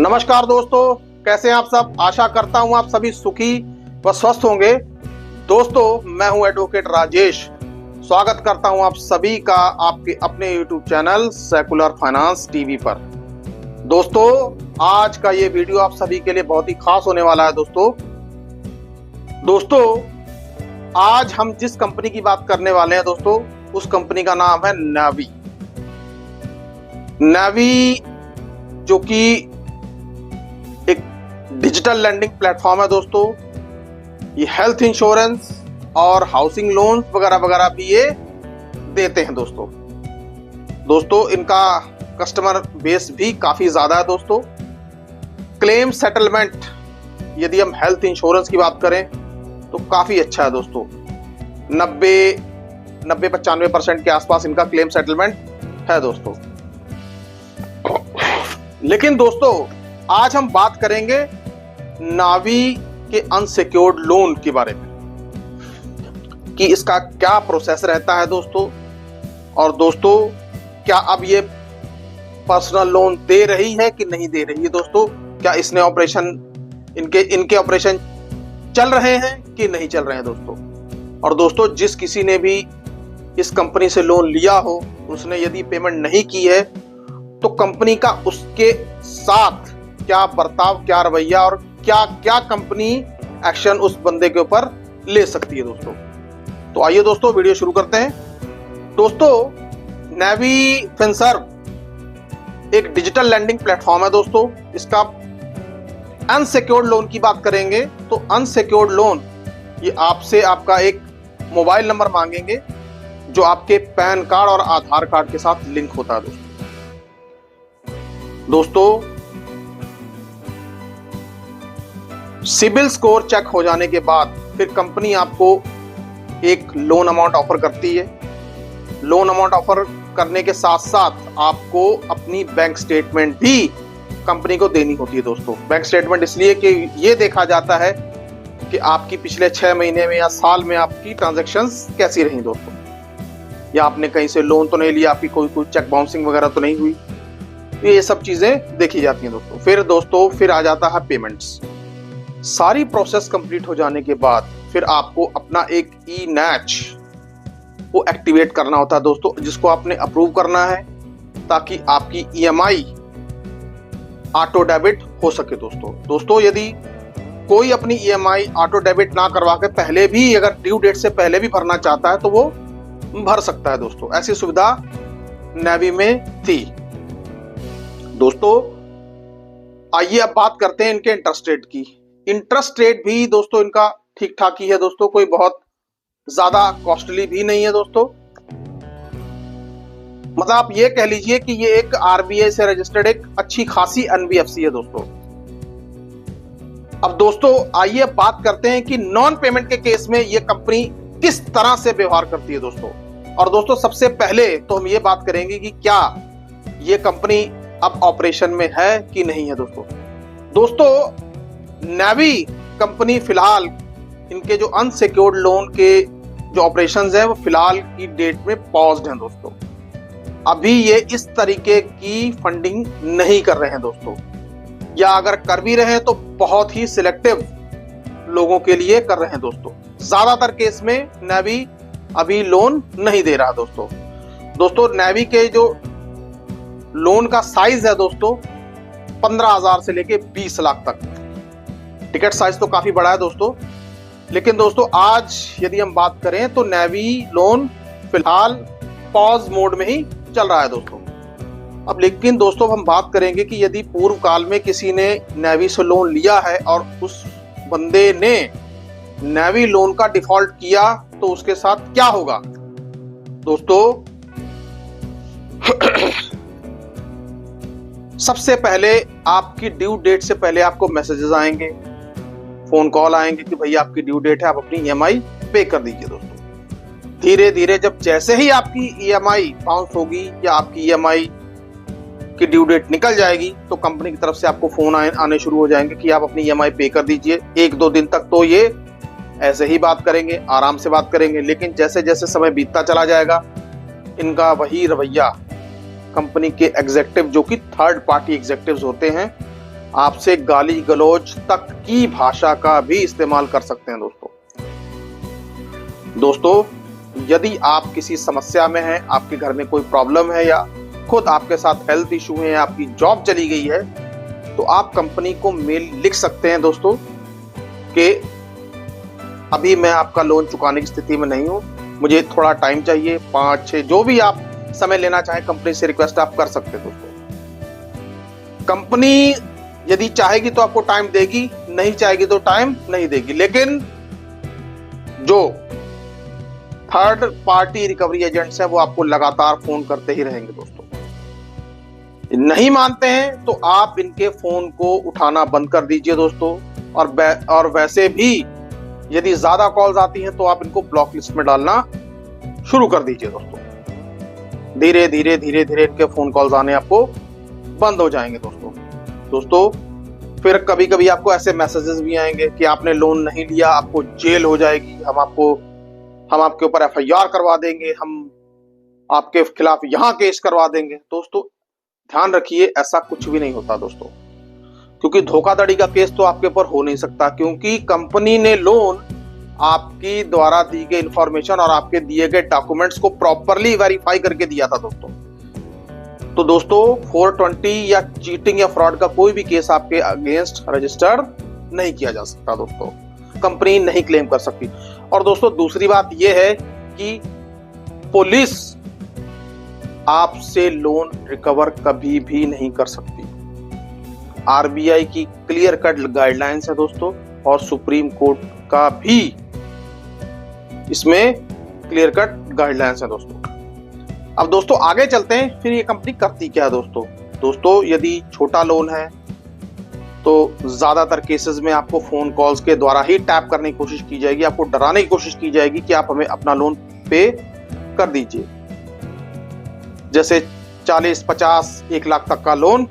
नमस्कार दोस्तों, कैसे हैं आप सब। आशा करता हूं आप सभी सुखी व स्वस्थ होंगे। दोस्तों, मैं हूं एडवोकेट राजेश। स्वागत करता हूं आप सभी का आपके अपने YouTube channel secular finance TV पर। दोस्तों, आज का ये वीडियो आप सभी के लिए बहुत ही खास होने वाला है। दोस्तों, आज हम जिस कंपनी की बात करने वाले हैं दोस्तों, उस कंपनी का नाम है नावी। नावी जो कि एक डिजिटल लैंडिंग प्लेटफॉर्म है दोस्तों। ये हेल्थ इंश्योरेंस और हाउसिंग लोन वगैरह वगैरह भी ये देते हैं दोस्तों। इनका कस्टमर बेस भी काफी ज्यादा है दोस्तों। क्लेम सेटलमेंट यदि हम हेल्थ इंश्योरेंस की बात करें तो काफी अच्छा है दोस्तों। 90-95% के आसपास इनका क्लेम सेटलमेंट है दोस्तों। लेकिन दोस्तों, आज हम बात करेंगे नावी के अनसिक्योर्ड लोन के बारे में कि इसका क्या प्रोसेस रहता है दोस्तों। और दोस्तों, क्या अब ये पर्सनल लोन दे रही है कि नहीं दे रही है दोस्तों। क्या इसने ऑपरेशन इनके ऑपरेशन चल रहे हैं कि नहीं चल रहे हैं दोस्तों। और दोस्तों, जिस किसी ने भी इस कंपनी से लोन लिया हो, उसने यदि पेमेंट नहीं की है तो कंपनी का उसके साथ क्या बर्ताव, क्या रवैया और क्या क्या कंपनी एक्शन उस बंदे के ऊपर ले सकती है दोस्तों। तो आइए दोस्तों, वीडियो शुरू करते हैं। दोस्तों, नावी फिनसर्व एक डिजिटल लैंडिंग प्लेटफॉर्म है दोस्तों। इसका अनसिक्योर्ड लोन की बात करेंगे तो अनसिक्योर्ड लोन ये आपसे आपका एक मोबाइल नंबर मांगेंगे जो आपके पैन कार्ड और आधार कार्ड के साथ लिंक होता है दोस्तों। सिबिल स्कोर चेक हो जाने के बाद फिर कंपनी आपको एक लोन अमाउंट ऑफर करती है। लोन अमाउंट ऑफर करने के साथ साथ आपको अपनी बैंक स्टेटमेंट भी कंपनी को देनी होती है दोस्तों। बैंक स्टेटमेंट इसलिए कि ये देखा जाता है कि आपकी पिछले 6 महीने में या साल में आपकी ट्रांजैक्शंस कैसी रही दोस्तों, या आपने कहीं से लोन तो नहीं लिया, आपकी कोई चेक बाउंसिंग वगैरह तो नहीं हुई। तो ये सब चीजें देखी जाती हैं दोस्तों। फिर आ जाता है पेमेंट्स। सारी प्रोसेस कंप्लीट हो जाने के बाद फिर आपको अपना एक ई नैच को एक्टिवेट करना होता है दोस्तों, जिसको आपने अप्रूव करना है ताकि आपकी ईएमआई ऑटो डेबिट हो सके दोस्तों। यदि कोई अपनी ईएमआई ऑटो डेबिट ना करवा के पहले भी, अगर ड्यू डेट से पहले भी भरना चाहता है तो वो भर सकता है दोस्तों। ऐसी सुविधा नावी में थी दोस्तों। आइए अब बात करते हैं इनके इंटरेस्ट रेट की। इंटरेस्ट रेट भी दोस्तों इनका ठीक ठाक ही है दोस्तों, कोई बहुत ज्यादा कॉस्टली भी नहीं है दोस्तों। मतलब आप ये कह लीजिए कि ये एक आरबीआई से रजिस्टर्ड एक अच्छी खासी एनबीएफसी है दोस्तों। अब दोस्तों, आइए बात करते हैं कि नॉन पेमेंट के केस में ये कंपनी किस तरह से व्यवहार करती है दोस्तों। और दोस्तों, सबसे पहले तो हम ये बात करेंगे कि क्या ये कंपनी अब ऑपरेशन में है कि नहीं है दोस्तों। नावी कंपनी फिलहाल इनके जो अनसिक्योर्ड लोन के जो ऑपरेशंस हैं वो फिलहाल की डेट में पॉज्ड हैं दोस्तों। अभी ये इस तरीके की फंडिंग नहीं कर रहे हैं दोस्तों, या अगर कर भी रहे हैं तो बहुत ही सिलेक्टिव लोगों के लिए कर रहे हैं दोस्तों। ज्यादातर केस में नावी अभी लोन नहीं दे रहा दोस्तों। नावी के जो लोन का साइज है दोस्तों 15,000 से लेके 20 लाख तक। टिकट साइज तो काफी बड़ा है दोस्तों। लेकिन दोस्तों, आज यदि हम बात करें तो नावी लोन फिलहाल पॉज मोड में ही चल रहा है दोस्तों। अब लेकिन दोस्तों, हम बात करेंगे कि यदि पूर्व काल में किसी ने नावी से लोन लिया है और उस बंदे ने नावी लोन का डिफॉल्ट किया तो उसके साथ क्या होगा दोस्तों। सबसे पहले आपकी ड्यू डेट से पहले आपको मैसेजेस आएंगे, फोन कॉल आएंगे कि भैया आपकी ड्यू डेट है, आप अपनी ईएमआई पे कर दीजिए दोस्तों। धीरे धीरे जब जैसे ही आपकी ईएमआई बाउंस होगी या आपकी ईएमआई की ड्यू डेट निकल जाएगी तो कंपनी की तरफ से आपको फोन आने शुरू हो जाएंगे कि आप अपनी ईएमआई पे कर दीजिए। 1-2 दिन तक तो ये ऐसे ही बात करेंगे, आराम से बात करेंगे। लेकिन जैसे जैसे समय बीतता चला जाएगा, इनका वही रवैया कंपनी के एग्जीक्यूटिव जो कि थर्ड पार्टी एग्जीक्यूटिव्स होते हैं आपसे गाली गलौज तक की भाषा का भी इस्तेमाल कर सकते हैं दोस्तों, यदि आप किसी समस्या में हैं, आपके घर में कोई प्रॉब्लम है या खुद आपके साथ हेल्थ इशू है या आपकी जॉब चली गई है, तो आप कंपनी को मेल लिख सकते हैं दोस्तों कि अभी मैं आपका लोन चुकाने की स्थिति में नहीं हूं, मुझे थोड़ा टाइम चाहिए, 5-6 जो भी आप समय लेना चाहें कंपनी से रिक्वेस्ट आप कर सकते हैं दोस्तों। कंपनी यदि चाहेगी तो आपको टाइम देगी, नहीं चाहेगी तो टाइम नहीं देगी, लेकिन जो थर्ड पार्टी रिकवरी एजेंट्स हैं वो आपको लगातार फोन करते ही रहेंगे दोस्तों। नहीं मानते हैं तो आप इनके फोन को उठाना बंद कर दीजिए दोस्तों, और वैसे भी यदि ज्यादा कॉल्स आती हैं तो आप इनको ब्लॉक लिस्ट में डालना शुरू कर दीजिए दोस्तों। धीरे धीरे धीरे धीरे इनके फोन कॉल्स आने आपको बंद हो जाएंगे दोस्तों। फिर कभी कभी आपको ऐसे मैसेजेस भी आएंगे कि आपने लोन नहीं लिया, आपको जेल हो जाएगी, हम आपके ऊपर FIR करवा देंगे, हम आपके खिलाफ यहां केस करवा देंगे। दोस्तों ध्यान रखिए, ऐसा कुछ भी नहीं होता दोस्तों, क्योंकि धोखाधड़ी का केस तो आपके ऊपर हो नहीं सकता, क्योंकि कंपनी ने लोन आपकी द्वारा दी गई इंफॉर्मेशन और आपके दिए गए डॉक्यूमेंट्स को प्रॉपरली वेरीफाई करके दिया था दोस्तों। तो दोस्तों 420 या चीटिंग या फ्रॉड का कोई भी केस आपके अगेंस्ट रजिस्टर्ड नहीं किया जा सकता दोस्तों, कंपनी नहीं क्लेम कर सकती। और दोस्तों दूसरी बात यह है कि पुलिस आपसे लोन रिकवर कभी भी नहीं कर सकती। RBI की क्लियर कट गाइडलाइंस है दोस्तों, और सुप्रीम कोर्ट का भी इसमें क्लियर कट गाइडलाइंस है दोस्तों। अब दोस्तों आगे चलते हैं, फिर ये कंपनी करती क्या है दोस्तों यदि छोटा लोन है तो ज्यादातर केसेस में आपको फोन कॉल्स के द्वारा ही टैप करने की कोशिश की जाएगी, आपको डराने की कोशिश की जाएगी कि आप हमें अपना लोन पे कर दीजिए। जैसे 40, 50, 1 लाख तक का लोन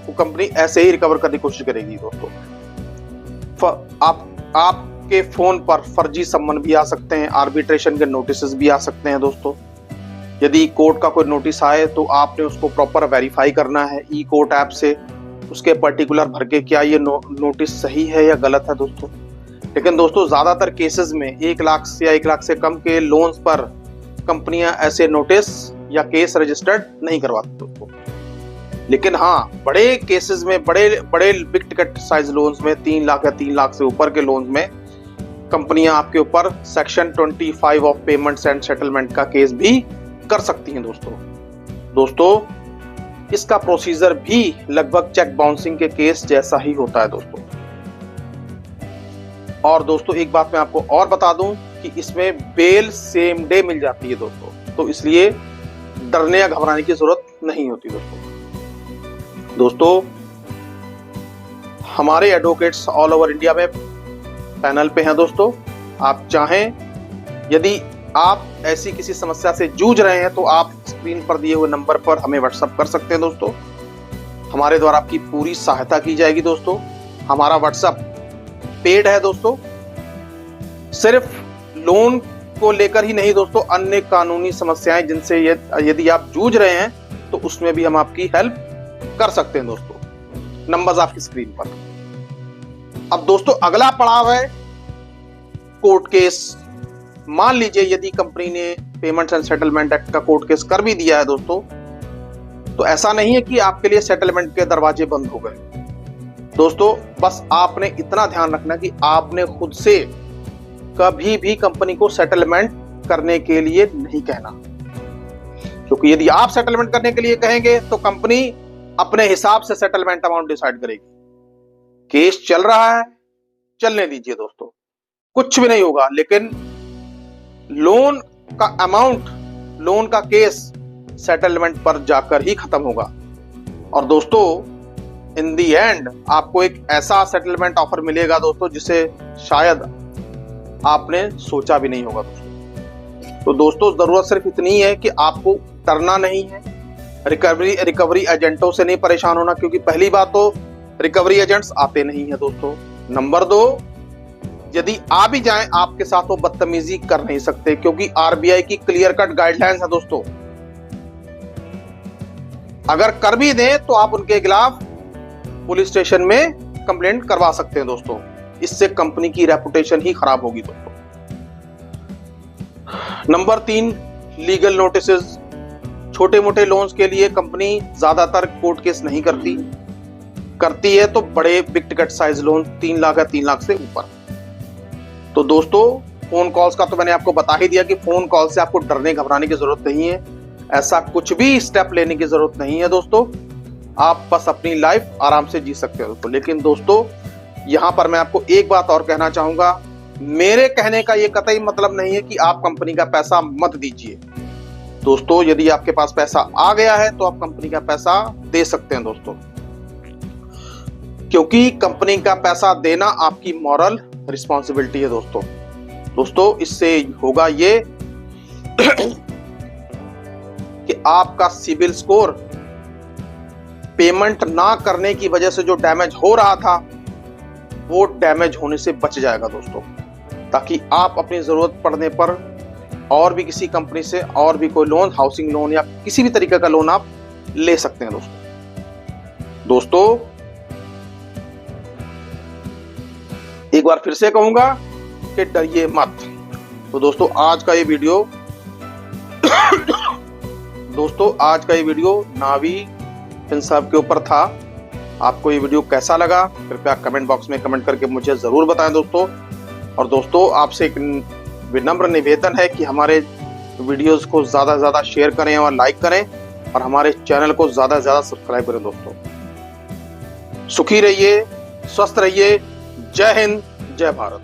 वो कंपनी ऐसे ही रिकवर करने की कोशिश करेगी दोस्तों। आपके फोन पर फर्जी सम्मन भी आ सकते हैं, आर्बिट्रेशन के नोटिस भी आ सकते हैं दोस्तों। यदि कोर्ट का कोई नोटिस आए तो आपने उसको प्रॉपर वेरीफाई करना है ई कोर्ट ऐप से, उसके पर्टिकुलर भर के क्या ये नोटिस सही है या गलत है दोस्तों। लेकिन दोस्तों ज्यादातर केसेस में 1 लाख से या 1 लाख से कम के लोन्स पर कंपनियां ऐसे नोटिस या केस रजिस्टर्ड नहीं करवाती दोस्तों। लेकिन हाँ, बड़े केसेस में, बड़े बिग टिकट साइज लोन्स में 3 लाख या 3 लाख से ऊपर के लोन्स में कंपनियां आपके ऊपर section 25 of payments and settlement का केस भी कर सकती हैं दोस्तों। इसका प्रोसीजर भी लगभग चेक बाउंसिंग के केस जैसा ही होता है दोस्तों। और दोस्तों एक बात मैं आपको और बता दूं कि इसमें बेल सेम डे मिल जाती है दोस्तों, तो इसलिए डरने या घबराने की जरूरत नहीं होती दोस्तों। हमारे एडवोकेट्स ऑल ओवर इंडिया में पैनल पे हैं दोस्तों। आप चाहें, यदि आप ऐसी किसी समस्या से जूझ रहे हैं तो आप स्क्रीन पर दिए हुए नंबर पर हमें व्हाट्सएप कर सकते हैं दोस्तों। हमारे द्वारा आपकी पूरी सहायता की जाएगी दोस्तों। हमारा व्हाट्सएप पेड है दोस्तों, सिर्फ लोन को लेकर ही नहीं दोस्तों, अन्य कानूनी समस्याएं जिनसे यदि आप जूझ रहे हैं तो उसमें भी हम आपकी हेल्प कर सकते हैं दोस्तों। नंबर्स आपकी स्क्रीन पर। अब दोस्तों अगला पड़ाव है कोर्ट केस। मान लीजिए यदि कंपनी ने पेमेंट्स एंड सेटलमेंट एक्ट का कोर्ट केस कर भी दिया है दोस्तों, तो ऐसा नहीं है कि आपके लिए सेटलमेंट के दरवाजे बंद हो गए दोस्तों। बस आपने इतना ध्यान रखना कि आपने खुद से कभी भी कंपनी को सेटलमेंट करने के लिए नहीं कहना, क्योंकि यदि आप सेटलमेंट करने के लिए कहेंगे तो कंपनी अपने हिसाब से सेटलमेंट अमाउंट डिसाइड करेगी। केस चल रहा है, चलने दीजिए दोस्तों, कुछ भी नहीं होगा। लेकिन लोन का अमाउंट, लोन का केस सेटलमेंट पर जाकर ही खत्म होगा। और दोस्तों इन दी एंड आपको एक ऐसा सेटलमेंट ऑफर मिलेगा दोस्तों जिसे शायद आपने सोचा भी नहीं होगा दोस्तों। तो दोस्तों जरूरत सिर्फ इतनी है कि आपको डरना नहीं है, रिकवरी एजेंटों से नहीं परेशान होना, क्योंकि पहली बात तो रिकवरी एजेंट्स आते नहीं है दोस्तों। नंबर 2, यदि आ भी जाएं आपके साथ वो बदतमीजी कर नहीं सकते, क्योंकि RBI की क्लियर कट गाइडलाइंस है दोस्तों। अगर कर भी दें तो आप उनके खिलाफ पुलिस स्टेशन में कंप्लेंट करवा सकते हैं दोस्तों। इससे कंपनी की रेपुटेशन ही खराब होगी दोस्तों। Number 3, legal notices. छोटे मोटे लोन्स के लिए कंपनी ज्यादातर कोर्ट केस नहीं करती है तो बड़े big ticket size loan 3 lakh या 3 लाख से ऊपर। तो दोस्तों फोन कॉल्स का तो मैंने आपको बता ही दिया कि फोन कॉल से आपको डरने घबराने की जरूरत नहीं है। ऐसा कुछ भी स्टेप लेने की जरूरत नहीं है दोस्तों। आप बस अपनी लाइफ आराम से जी सकते हो दोस्तों। लेकिन दोस्तों यहां पर मैं आपको एक बात और कहना चाहूंगा, मेरे कहने का ये कतई मतलब नहीं है कि आप कंपनी का पैसा मत दीजिए दोस्तों। यदि आपके पास पैसा आ गया है तो आप कंपनी का पैसा दे सकते हैं दोस्तों, क्योंकि कंपनी का पैसा देना आपकी मॉरल रिस्पॉन्सिबिलिटी है दोस्तों। इससे होगा ये कि आपका सिबिल स्कोर पेमेंट ना करने की वजह से जो डैमेज हो रहा था वो डैमेज होने से बच जाएगा दोस्तों, ताकि आप अपनी जरूरत पड़ने पर और भी किसी कंपनी से और भी कोई लोन, हाउसिंग लोन या किसी भी तरीके का लोन आप ले सकते हैं दोस्तों। एक बार फिर से कहूंगा कि डरिए मत। तो दोस्तों आज का ये वीडियो नावी इंसाफ के ऊपर था। आपको ये वीडियो कैसा लगा कृपया कमेंट बॉक्स में कमेंट करके मुझे जरूर बताएं दोस्तों। और दोस्तों आपसे एक विनम्र निवेदन है कि हमारे वीडियोस को ज्यादा से ज्यादा शेयर करें और लाइक करें और हमारे चैनल को ज्यादा से ज्यादा सब्सक्राइब करें दोस्तों। सुखी रहिए, स्वस्थ रहिए। जय हिंद, जय भारत।